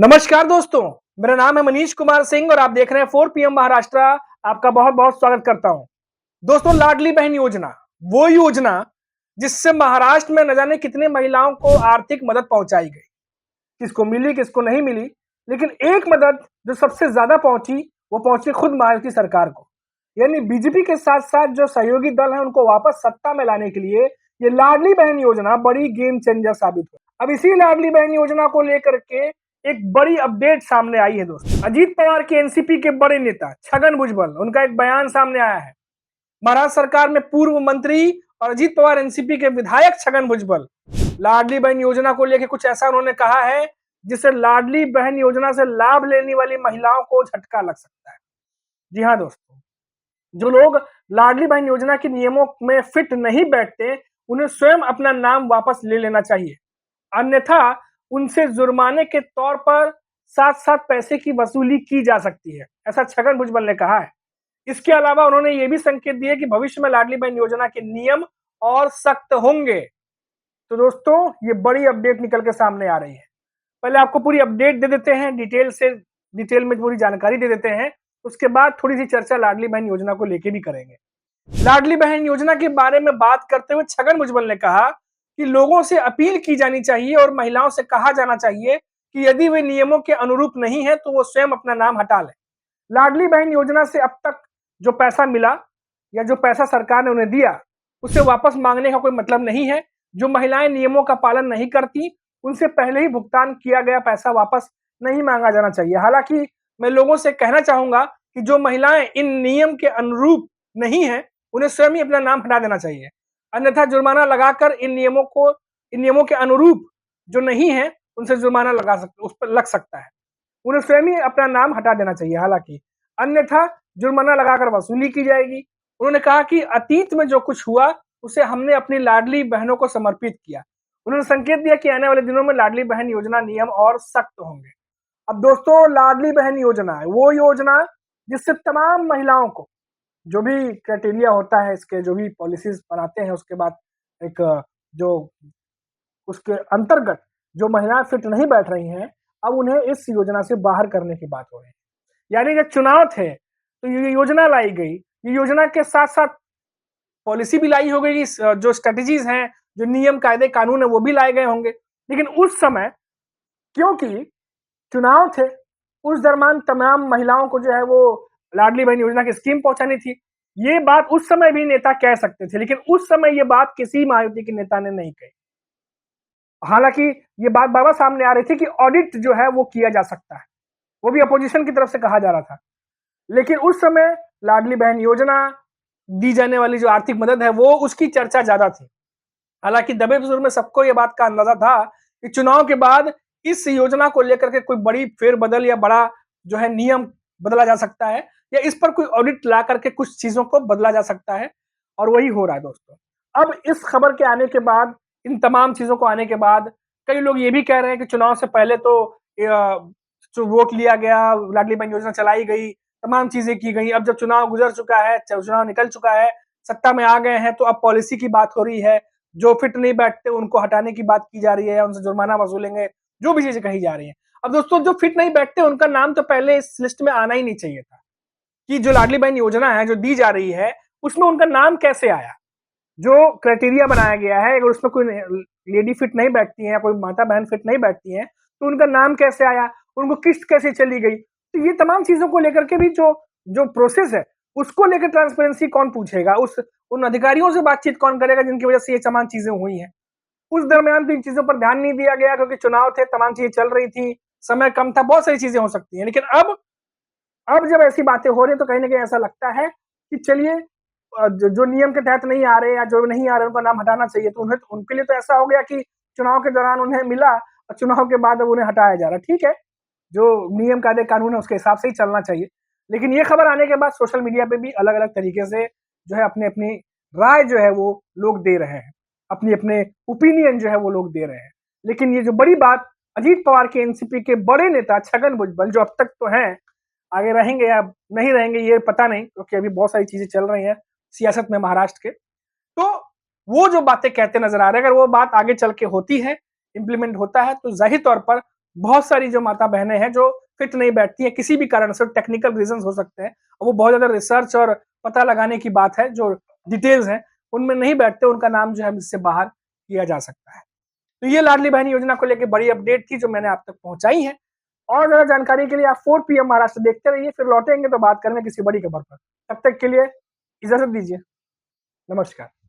नमस्कार दोस्तों, मेरा नाम है मनीष कुमार सिंह और आप देख रहे हैं 4 पीएम महाराष्ट्र। आपका बहुत-बहुत स्वागत करता हूं। दोस्तों, लाडली बहन योजना, वो योजना जिससे महाराष्ट्र में न जाने कितने महिलाओं को आर्थिक मदद पहुंचाई गई। किसको मिली, किसको नहीं मिली, लेकिन एक मदद जो सबसे ज्यादा पहुंची, वो पहुंची खुद महाराष्ट्र की सरकार को। यानी बीजेपी के साथ-साथ जो सहयोगी दल है, उनको वापस सत्ता में लाने के लिए ये लाडली बहन योजना बड़ी गेम चेंजर साबित हुई। अब इसी लाडली बहन योजना को लेकर के एक बड़ी अपडेट सामने आई है दोस्तों। अजीत पवार के एनसीपी के बड़े नेता छगन भुजबल, उनका एक बयान सामने आया है। महाराष्ट्र सरकार में पूर्व मंत्री और अजीत पवार एनसीपी के विधायक छगन भुजबल लाडली बहन योजना को लेकर कुछ ऐसा उन्होंने कहा है जिससे लाडली बहन योजना से लाभ लेने वाली महिलाओं को झटका लग सकता है। जी हाँ दोस्तों, जो लोग लाडली बहन योजना के नियमों में फिट नहीं बैठते, उन्हें स्वयं अपना नाम वापस ले लेना चाहिए, अन्यथा उनसे जुर्माने के तौर पर साथ-साथ पैसे की वसूली की जा सकती है, ऐसा छगन भुजबल ने कहा है। इसके अलावा उन्होंने ये भी संकेत दिए कि भविष्य में लाडली बहन योजना के नियम और सख्त होंगे। तो दोस्तों, ये बड़ी अपडेट निकल के सामने आ रही है। पहले आपको पूरी अपडेट दे देते हैं, डिटेल में पूरी जानकारी दे देते हैं, उसके बाद थोड़ी सी चर्चा लाडली बहन योजना को लेके भी करेंगे। लाडली बहन योजना के बारे में बात करते हुए छगन भुजबल ने कहा कि लोगों से अपील की जानी चाहिए और महिलाओं से कहा जाना चाहिए कि यदि वे नियमों के अनुरूप नहीं है तो वो स्वयं अपना नाम हटा लें। लाडली बहन योजना से अब तक जो पैसा मिला या जो पैसा सरकार ने उन्हें दिया, उसे वापस मांगने का कोई मतलब नहीं है। जो महिलाएं नियमों का पालन नहीं करती, उनसे पहले ही भुगतान किया गया पैसा वापस नहीं मांगा जाना चाहिए। हालांकि मैं लोगों से कहना चाहूंगा कि जो महिलाएं इन नियम के अनुरूप नहीं है, उन्हें स्वयं ही अपना नाम हटा देना चाहिए, अन्यथा जुर्माना लगाकर इन नियमों के अनुरूप जो नहीं है, उनसे जुर्माना उस पर लग सकता है। उन्हें स्वयं ही अपना नाम हटा देना चाहिए, हालांकि अन्यथा जुर्माना लगाकर वसूली की जाएगी। उन्होंने कहा कि अतीत में जो कुछ हुआ, उसे हमने अपनी लाडली बहनों को समर्पित किया। उन्होंने संकेत दिया कि आने वाले दिनों में लाडली बहन योजना नियम और सख्त होंगे। अब दोस्तों, लाडली बहन योजना है वो योजना जिससे तमाम महिलाओं को, जो भी क्राइटेरिया होता है, इसके जो भी पॉलिसीज बनाते हैं, उसके बाद एक जो उसके अंतर्गत जो महिलाएं फिट नहीं बैठ रही हैं, अब उन्हें इस योजना से बाहर करने की बात हो रही है। यानी जब चुनाव थे तो ये योजना लाई गई, ये योजना के साथ साथ पॉलिसी भी लाई हो गई, जो स्ट्रेटेजीज हैं, जो नियम कायदे कानून है, वो भी लाए गए होंगे। लेकिन उस समय, क्योंकि चुनाव थे, उस दरमियान तमाम महिलाओं को जो है वो लाडली बहन योजना की स्कीम पहुंचानी थी। ये बात उस समय भी नेता कह सकते थे, लेकिन उस समय ये बात किसी महायुति के नेता ने नहीं कही। हालांकि ये बात बार-बार सामने आ रही थी कि ऑडिट जो है वो किया जा सकता है, वो भी अपोजिशन की तरफ से कहा जा रहा था। लेकिन उस समय लाडली बहन योजना, दी जाने वाली जो आर्थिक मदद है, वो उसकी चर्चा ज्यादा थी। हालांकि दबे बुजुर्ग में सबको ये बात का अंदाजा था कि चुनाव के बाद इस योजना को लेकर के कोई बड़ी फेरबदल या बड़ा जो है नियम बदला जा सकता है, या इस पर कोई ऑडिट ला करके कुछ चीजों को बदला जा सकता है, और वही हो रहा है दोस्तों। अब इस खबर के आने के बाद, इन तमाम चीजों को आने के बाद, कई लोग ये भी कह रहे हैं कि चुनाव से पहले तो जो वोट लिया गया, लाडली बहन योजना चलाई गई, तमाम चीजें की गई, अब जब चुनाव गुजर चुका है, चुनाव निकल चुका है, सत्ता में आ गए हैं, तो अब पॉलिसी की बात हो रही है, जो फिट नहीं बैठते उनको हटाने की बात की जा रही है, उनसे जुर्माना वसूलेंगे, जो भी चीजें कही जा रही है। अब दोस्तों, जो फिट नहीं बैठते उनका नाम तो पहले इस लिस्ट में आना ही नहीं चाहिए था, कि जो लाडली बहन योजना है जो दी जा रही है, उसमें उनका नाम कैसे आया। जो क्राइटेरिया बनाया गया है, अगर उसमें कोई लेडी फिट नहीं बैठती है, कोई माता बहन फिट नहीं बैठती है, तो उनका नाम कैसे आया, उनको किस्त कैसे चली गई। तो ये तमाम चीजों को लेकर के भी जो जो प्रोसेस है, उसको लेकर ट्रांसपेरेंसी कौन पूछेगा, उन अधिकारियों से बातचीत कौन करेगा जिनकी वजह से ये तमाम चीजें हुई हैं। उस दरमियान तो इन चीजों पर ध्यान नहीं दिया गया, क्योंकि चुनाव थे, तमाम चीजें चल रही थी, समय कम था, बहुत सारी चीजें हो सकती हैं। लेकिन अब जब ऐसी बातें हो रही है, तो कहीं ना कहीं ऐसा लगता है कि चलिए, जो नियम के तहत नहीं आ रहे या जो नहीं आ रहे, उनका नाम हटाना चाहिए। तो उनके लिए तो ऐसा हो गया कि चुनाव के दौरान उन्हें मिला और चुनाव के बाद अब उन्हें हटाया जा रहा है। ठीक है, जो नियम कायदे कानून है उसके हिसाब से ही चलना चाहिए। लेकिन ये खबर आने के बाद सोशल मीडिया पे भी अलग अलग तरीके से जो है अपनी अपनी राय जो है वो लोग दे रहे हैं, अपनी अपने ओपिनियन जो है वो लोग दे रहे हैं। लेकिन ये जो बड़ी बात, अजीत पवार के एनसीपी के बड़े नेता छगन भुजबल, जो अब तक तो हैं, आगे रहेंगे या नहीं रहेंगे ये पता नहीं, क्योंकि अभी बहुत सारी चीजें चल रही हैं सियासत में महाराष्ट्र के, तो वो जो बातें कहते नजर आ रहे हैं, अगर वो बात आगे चल के होती है, इंप्लीमेंट होता है, तो जाहिर तौर पर बहुत सारी जो माता बहनें हैं जो फिट नहीं बैठती हैं किसी भी कारण से, टेक्निकल रीजंस हो सकते हैं, और वो बहुत ज़्यादा रिसर्च और पता लगाने की बात है, जो डिटेल्स हैं, उनमें नहीं बैठते, उनका नाम जो है इससे बाहर किया जा सकता है। तो ये लाडली बहन योजना को लेके बड़ी अपडेट थी जो मैंने आप तक पहुँचाई है। और ज़्यादा जानकारी के लिए आप 4 पीएम महाराष्ट्र देखते रहिए, फिर लौटेंगे तो बात करेंगे किसी बड़ी खबर पर। तब तक के लिए इजाज़त दीजिए। नमस्कार।